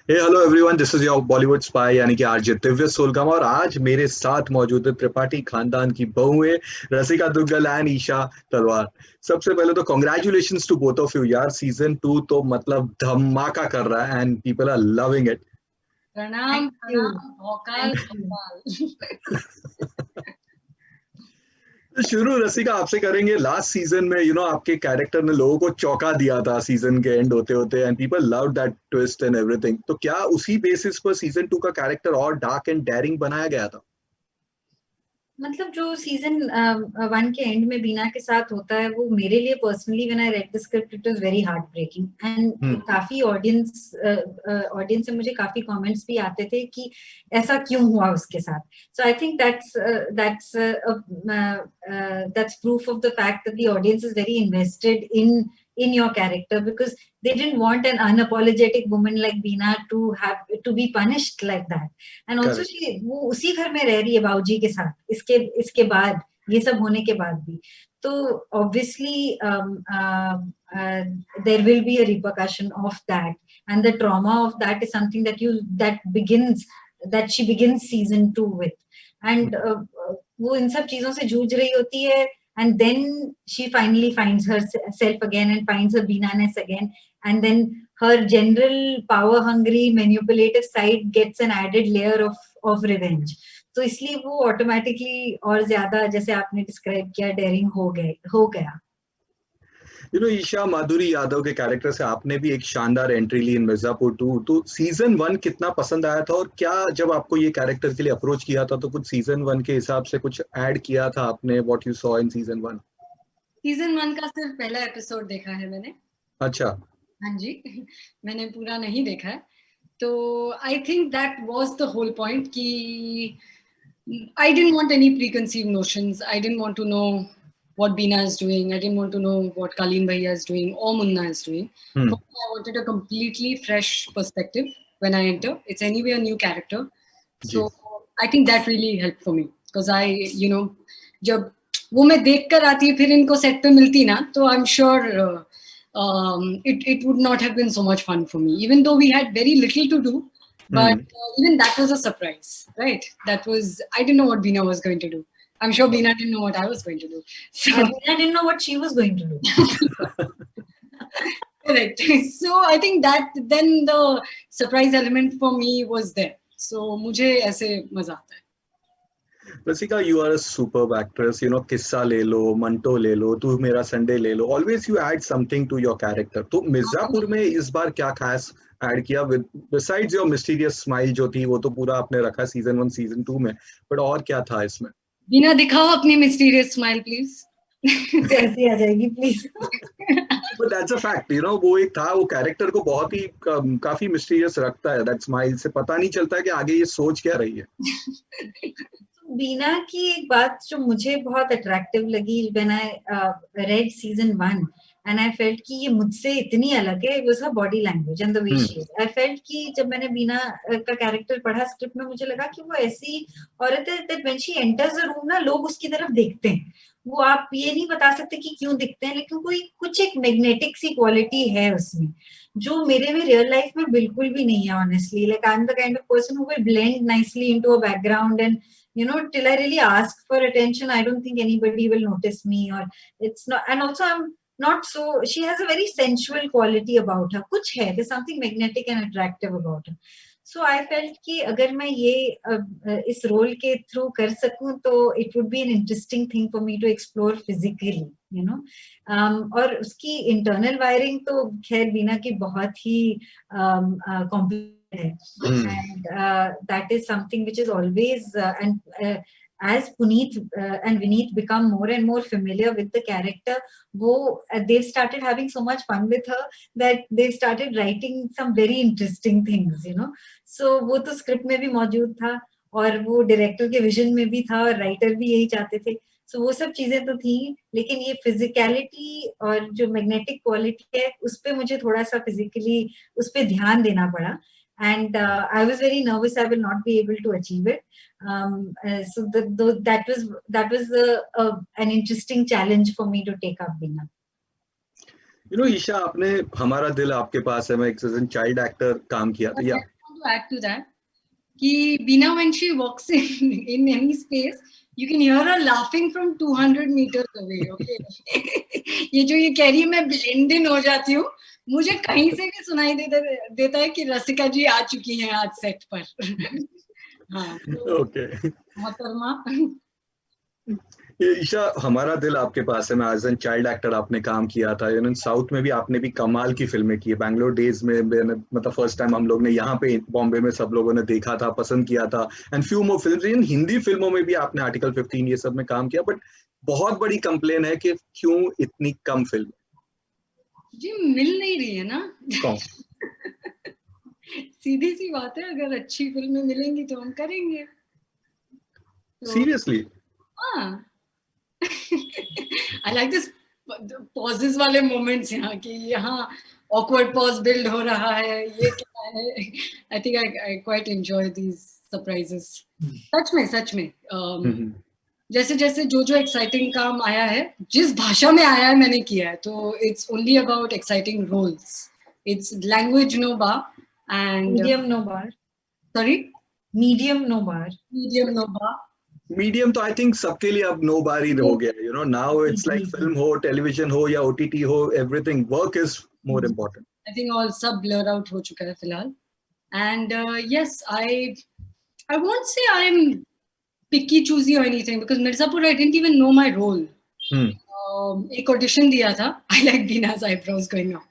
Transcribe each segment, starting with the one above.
Hey hello everyone, this is your Bollywood spy यानी कि RJ Divya सोलगम। और आज मेरे साथ मौजूद है त्रिपाठी खानदान की बहुएं रसिका दुग्गल एंड ईशा तलवार। सबसे पहले तो congratulations to both of you यार। सीजन 2 तो मतलब धमाका कर रहा है and people are loving it. प्रणाम थैंक यू। प्रणाम भौकाल थैंक यू। भौकाल। तो शुरू रसिका आपसे करेंगे। लास्ट सीजन में आपके कैरेक्टर ने लोगों को चौंका दिया था सीजन के एंड होते होते, and people love that twist and everything. तो क्या उसी बेसिस पर सीजन 2 का कैरेक्टर और डार्क एंड डेयरिंग बनाया गया था? मतलब जो सीजन 1 के एंड में बीना के साथ होता है वो मेरे लिए personally when I read the script it was very heartbreaking and hmm. काफी ऑडियंस से मुझे काफी कमेंट्स भी आते थे कि ऐसा क्यों हुआ उसके साथ। So I think that's proof of the fact that the audience is very invested in your character because they didn't want an unapologetic woman like Beena to be punished like that. And also correct. वो उसी घर में रह रही है बाबूजी के साथ इसके इसके बाद, ये सब होने के बाद भी। तो obviously there will be a repercussion of that, and the trauma of that is something that she begins season 2 with. And वो इन सब चीजों से जूझ रही होती है, and then she finally finds herself again and finds her Beena-ness again, and then her general power hungry manipulative side gets an added layer of revenge. तो इसलिए वो ऑटोमेटिकली और ज्यादा, जैसे आपने डिस्क्राइब किया, डेयरिंग हो गया। ईशा, माधुरी यादव के कैरेक्टर से आपने भी एक शानदार एंट्री ली इन मिर्जापुर 2। तो सीजन 1 कितना पसंद आया था, और क्या जब आपको ये कैरेक्टर के लिए अप्रोच किया था तो कुछ सीजन 1 के हिसाब से कुछ ऐड किया था आपने, what you saw in season 1? Season 1 का सिर्फ पहला एपिसोड देखा है मैंने। अच्छा। हाँ जी। मैंने पूरा नहीं देखा है। तो I think that was the whole point कि I didn't want any preconceived notions. I didn't want to know what Beena is doing. I didn't want to know what Kaleen Bhaiya is doing or Munna is doing. For hmm. me, I wanted a completely fresh perspective when I enter. It's anyway a new character. जी। So I think that really helped for me because जब वो मैं देख कर आती फिर इनको set पे मिलती ना तो I'm sure it would not have been so much fun for me, even though we had very little to do. But hmm. even that was a surprise, right? I didn't know what Beena was going to do. I'm sure Beena didn't know what I was going to do. So, Beena didn't know what she was going to do. correct. So I think that then the surprise element for me was there. So मुझे ऐसे मजा आता है। Rasika, you are a superb actress. किस्सा ले लो, मंटो ले लो, तू मेरा संडे ले लो, always you add something to your character. तो मिर्जापुर में इस बार क्या खास ऐड किया? With besides your mysterious smile जो थी वो तो पूरा आपने रखा सीजन 1 सीजन 2 में, बट और क्या था इसमें? बीना दिखाओ अपनी मिस्टीरियस स्माइल प्लीज। कैसी आ जाएगी please? But that's a fact, वो एक था, वो कैरेक्टर को बहुत ही काफी मिस्टीरियस रखता है। दैट स्माइल से पता नहीं चलता है कि आगे ये सोच क्या रही है। बीना की एक बात जो मुझे बहुत अट्रैक्टिव लगी when I red season 1, and I felt कि ये मुझसे इतनी अलग है, was her body language and the way she is. I felt कि जब मैंने बीना का कैरेक्टर पढ़ा स्क्रिप्ट में, मुझे लगा कि वो ऐसी औरत है that when she enters a room ना, लोग उसकी तरफ देखते हैं। वो आप ये नहीं बता सकते कि क्यों दिखते हैं, लेकिन कोई कुछ एक मैग्नेटिक सी क्वालिटी है उसमें जो मेरे में रियल लाइफ में बिल्कुल भी नहीं है honestly. Like I am the kind of person who will blend nicely into a background, and till I really ask for attention, I don't think anybody will notice me, or it's not. And also I'm not so, she has a very sensual quality about her, kuch hai, there's something magnetic and attractive about her. So I felt कि अगर मैं ये इस role के through कर सकूं तो it would be an interesting thing for me to explore physically, you know. और उसकी internal wiring तो खैर बीना की बहुत ही complicated है, and that is something which is always as Puneet and Vineet become more and more familiar with the character, they've started having so much fun with her that they've started writing some very interesting things, you know. So वो तो script में भी मौजूद था और वो director के vision में भी था और राइटर भी यही चाहते थे। सो वो सब चीजें तो थी, लेकिन ये फिजिकलिटी और जो मैग्नेटिक क्वालिटी है उस पे मुझे थोड़ा सा फिजिकली उस पे ध्यान देना पड़ा, and I was very nervous I will not be able to achieve it. So that was an interesting challenge for me to take up, Beena. Isha, आपने हमारा दिल आपके पास है में एक सीजन चाइल्ड एक्टर काम किया था, या to add to that कि Beena, when she walks in any space, you can hear her laughing from 200 meters away. Okay. ये जो ये कह रही है मैं blend in हो जाती हूँ, मुझे कहीं से भी सुनाई देता है कि रसिका जी आ चुकी हैं आज सेट पर. हाँ. ओके. मोहतरमा. ईशा, हमारा दिल आपके पास है. मैं एज एन चाइल्ड एक्टर आपने काम किया था, साउथ में भी आपने भी कमाल की फिल्में की है. बैंगलोर डेज में मतलब फर्स्ट टाइम हम लोग ने यहाँ पे बॉम्बे में सब लोगों ने देखा था, पसंद किया था. एंड फ्यू मोर फिल्म्स, इन हिंदी फिल्मों में भी आपने आर्टिकल 15 ये सब में काम किया. बट बहुत बड़ी कंप्लेन है कि क्यों इतनी कम फिल्म जी मिल नहीं रही है ना. कौन? सीधी सी बात है, अगर अच्छी फिल्में मिलेंगी तो हम करेंगे. सीरियसली? हाँ. I like this pauses वाले moments यहाँ कि यहाँ awkward pause build हो रहा है, ये क्या है. I think I quite enjoy these surprises. सच में जैसे जैसे जो exciting काम आया है, जिस भाषा में आया है मैंने किया है, तो it's only about exciting roles. It's language no bar and medium no bar. Sorry? Medium no bar. Medium no bar. Medium तो आई थिंक सबके लिए अब नो बार ही हो गया. नाउ इट्स लाइक फिल्म हो, टेलीविजन हो या ओटीटी हो, everything work is more important. I think all सब ब्लर आउट हो चुका है फिलहाल. And yes, I won't say I am picky choosy और anything because Mirzapur I didn't even know my role. एक ऑडिशन दिया था. आई लाइक बीना's eyebrows going on.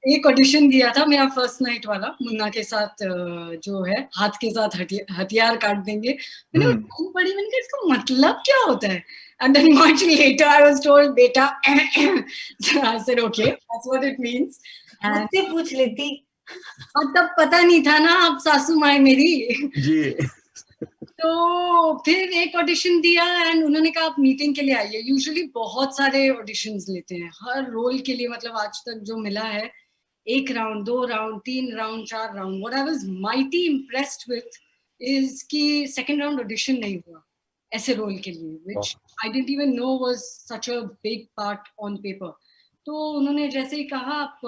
एक ऑडिशन दिया था मेरा फर्स्ट नाइट वाला, मुन्ना के साथ जो है हाथ के साथ हथियार काट देंगे. मैंने पढ़ी, मैंने कहा इसका मतलब क्या होता है. And then much later I was told beta. So I said okay, that's what it means. मुझसे पूछ लेती. और तब पता नहीं था ना आप सासू माँ मेरी जी. तो फिर एक ऑडिशन दिया एंड उन्होंने कहा आप मीटिंग के लिए आइए. यूजुअली बहुत सारे ऑडिशंस लेते हैं हर रोल के लिए. मतलब आज तक जो मिला है, 1 round, 2 round, 3 round, 4 round. What I was mighty impressed with is कि सेकंड राउंड ऑडिशन नहीं हुआ ऐसे रोल के लिए, which I didn't even no was such a big part on paper. तो उन्होंने जैसे ही कहा आप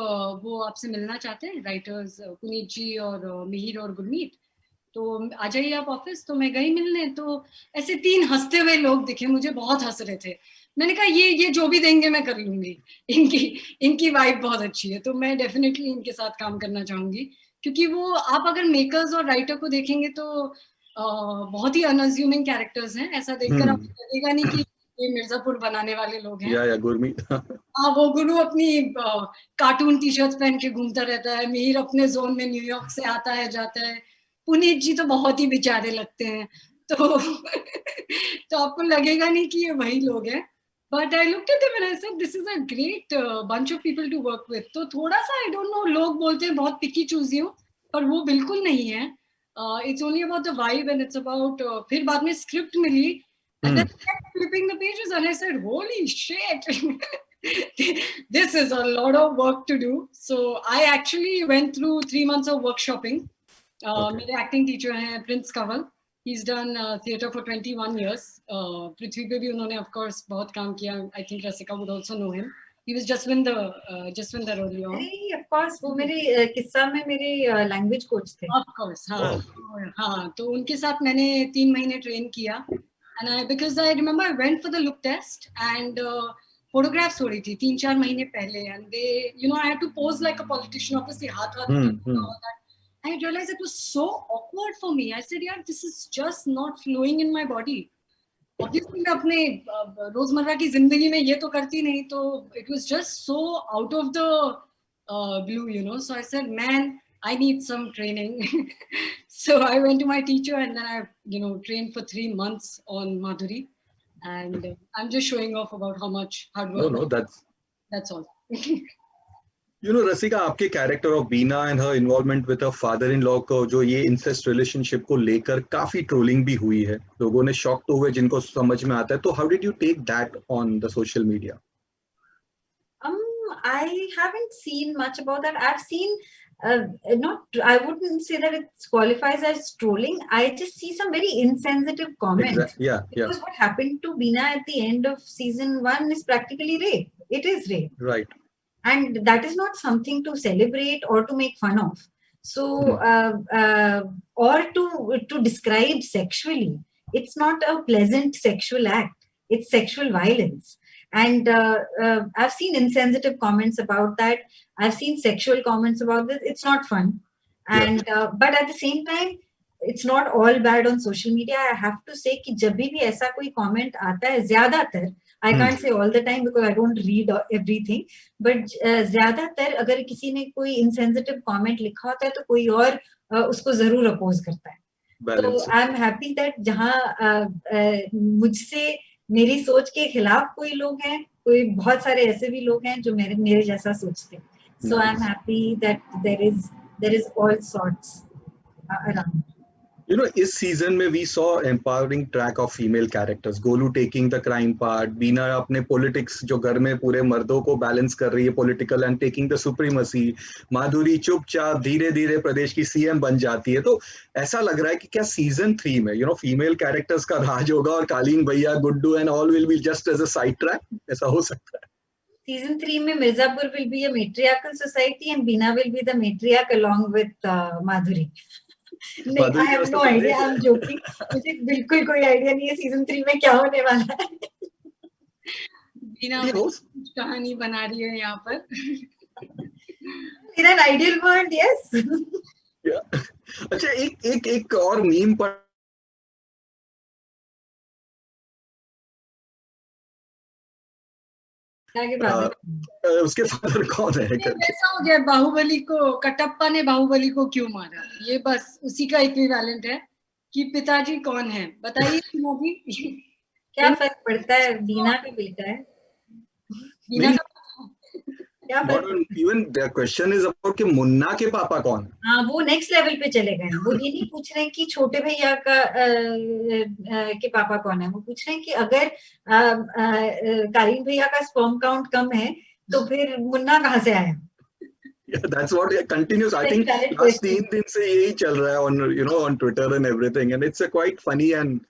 वो आपसे मिलना चाहते हैं राइटर्स पुनीत जी और मिहिर और गुरमीत, तो आ जाइए आप ऑफिस. तो मैं गई मिलने, तो ऐसे 3 हंसते हुए लोग दिखे मुझे, बहुत हंस रहे थे. मैंने कहा ये जो भी देंगे मैं कर लूंगी. इनकी वाइब बहुत अच्छी है, तो मैं डेफिनेटली इनके साथ काम करना चाहूंगी. क्योंकि वो आप अगर मेकर्स और राइटर को देखेंगे तो बहुत ही अनअज्यूमिंग कैरेक्टर्स हैं. ऐसा देखकर आपको लगेगा नहीं कि ये मिर्जापुर बनाने वाले लोग हैं. या गुरमीत. हाँ, वो गुरु अपनी कार्टून टी शर्ट पहन के घूमता रहता है. मिहिर अपने जोन में न्यूयॉर्क से आता है जाता है. पुनीत जी तो बहुत ही बेचारे लगते हैं. तो आपको लगेगा नहीं कि ये वही लोग हैं. But I looked at them and I said, this is a great bunch of people to work with. तो थोड़ा सा I don't know, लोग बोलते हैं बहुत picky choosy हूँ, पर वो बिल्कुल नहीं है. It's only about the vibe and it's about फिर बाद में script milli and then I kept flipping the pages and I said, holy shit, this is a lot of work to do. So I actually went through 3 months of workshopping. मेरे acting teacher हैं Prince Kanwal. He's done theatre for 21 years. पृथ्वी पे भी उन्होंने of course बहुत काम किया. I think Rasika would also know him. He was Jaswinder early on. Of course, वो मेरे किस्सा में मेरे language coach थे. Of course, हाँ. तो उनके साथ मैंने 3 महीने ट्रेन किया. And because I remember I went for the look test and photographs हो रही थी 3-4 महीने पहले. And they, I had to pose like a politician. Obviously, हाथ all that. I realized it was so awkward for me. I said, "Yeah, this is just not flowing in my body." Obviously, मैं अपने रोजमर्रा की जिंदगी में ये तो करती नहीं, तो it was just so out of the blue, So I said, "Man, I need some training." So I went to my teacher and then I, trained for 3 months on Madhuri, and I'm just showing off about how much hard work. No, that's all. Rasika, आपके character of Beena and her involvement with her father in law को, जो ये incest relationship को लेकर काफी trolling भी हुई है. लोगों ने शॉक तो हुए जिनको समझ में आता है. तो how did you take that on the social media? I haven't seen much about that. I've seen I wouldn't say that it qualifies as trolling. I just see some very insensitive comments. Yeah. Because what happened to Beena at the end of season 1 is practically rape. It is rape. Right. and that is not something to celebrate or to make fun of. So or to describe sexually, it's not a pleasant sexual act, it's sexual violence. And I've seen insensitive comments about that, I've seen sexual comments about this. It's not fun. And but at the same time, it's not all bad on social media. I have to say कि जब भी ऐसा कोई comment आता है, ज़्यादातर, I can't say all the time because I don't read everything, but ज़्यादातर अगर किसी ने कोई insensitive comment लिखा होता है तो कोई और उसको जरूर oppose करता है. तो I'm happy that जहाँ मुझसे मेरी सोच के खिलाफ कोई लोग हैं, कोई बहुत सारे ऐसे भी लोग हैं जो मेरे जैसा सोचते हैं. So I'm happy that there is all sorts around. You know, इस सीजन में we saw empowering track of female characters. Golu taking the crime part, बीना अपने politics जो घर में पूरे मर्दों को balance कर रही है political and taking the supremacy, माधुरी चुपचाप धीरे धीरे प्रदेश की CM बन जाती है. तो ऐसा लग रहा है कि क्या सीजन 3 में female characters का राज होगा और कालीन भैया, Guddu and all will be just as a side track? ऐसा हो सकता है. Season 3 में Mirzapur will be a matriarchal society and Beena will be the matriarch along with Madhuri. नहीं, I have no idea. I'm joking. मुझे बिल्कुल कोई आइडिया नहीं है सीजन 3 में क्या होने वाला है. बीना कहानी बना रही है यहाँ पर. In an ideal world, yes. अच्छा, एक और मीम पर उसके फादर कौन है? ऐसा हो गया, बाहुबली को, कटप्पा ने बाहुबली को क्यों मारा, ये बस उसी का इक्विवेलेंट है कि पिताजी कौन है बताइए. क्या फर्क पड़ता है, बीना का बेटा है. बीना का क्या even the question is about कि मुन्ना के पापा कौन है. हाँ, वो नेक्स्ट लेवल पे चले गए. वो ये नहीं पूछ रहे कि छोटे भैया का के पापा कौन है, वो पूछ रहे हैं कि अगर कालीन भैया का स्पर्म काउंट कम है तो फिर मुन्ना कहाँ से आया. Yeah, that's what it continues. I think last 3 दिन से यही चल रहा है on on Twitter and everything, and it's a quite funny and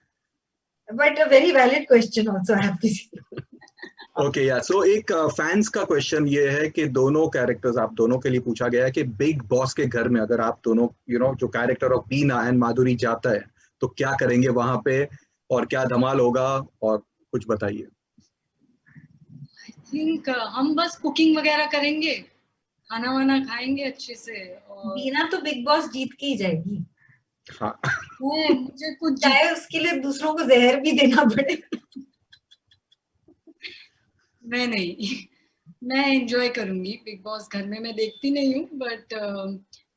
but a very valid question also, I have to say. Okay, yeah. So एक fans का question ये है कि दोनों कैरेक्टर्स, आप दोनों के लिए पूछा गया है कि बिग बॉस के घर में अगर आप दोनों जो कैरेक्टर ऑफ बीना एंड माधुरी जाता है तो क्या करेंगे वहां पे और क्या धमाल होगा, और कुछ बताइए. I think हम बस कुकिंग वगैरह करेंगे, खाना वाना खाएंगे अच्छे से. और बीना तो बिग बॉस जीत के ही जाएगी. हाँ. मुझे कुछ चाहे उसके लिए दूसरों को जहर भी देना पड़े. मैं नहीं, मैं एंजॉय करूंगी बिग बॉस. घर में मैं देखती नहीं हूँ, but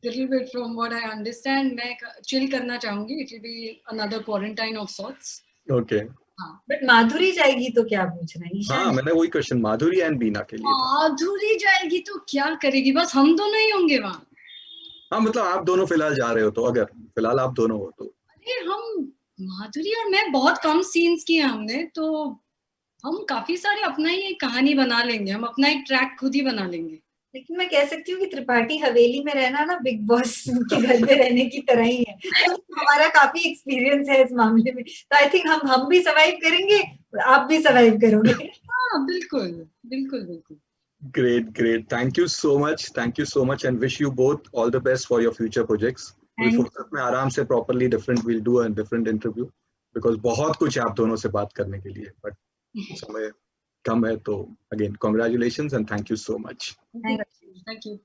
little bit from what I understand मैं चिल करना चाहूंगी. It will be another quarantine of sorts. Okay. हाँ, बट माधुरी जाएगी तो क्या पूछ रहे हैं? हाँ, मैंने वही क्वेश्चन माधुरी एंड बीना के लिए. माधुरी जाएगी तो क्या करेगी, बस हम दोनों ही होंगे वहाँ. हाँ, मतलब आप दोनों फिलहाल जा रहे हो तो, अगर फिलहाल आप दोनों हो तो. अरे हम, माधुरी और मैं बहुत कम सीन्स किए हमने, तो हम काफी सारे अपना ही एक कहानी बना लेंगे, हम अपना एक ट्रैक खुद ही बना लेंगे. लेकिन मैं कह सकती हूँ कि त्रिपाठी हवेली में रहना ना बिग बॉस के घर में रहने की तरह ही है. तो हमारा काफी एक्सपीरियंस है इस मामले में, तो आई थिंक हम भी सर्वाइव करेंगे, आप भी सर्वाइव करोगे. हाँ, बिल्कुल बिल्कुल बिल्कुल. Great. Thank you so much and wish you both all the best for your future projects. फुर्सत में आराम से properly we'll do a different interview because बहुत कुछ है आप दोनों से बात करने के लिए, but समय कम है. तो again congratulations and thank you so much. Thank you.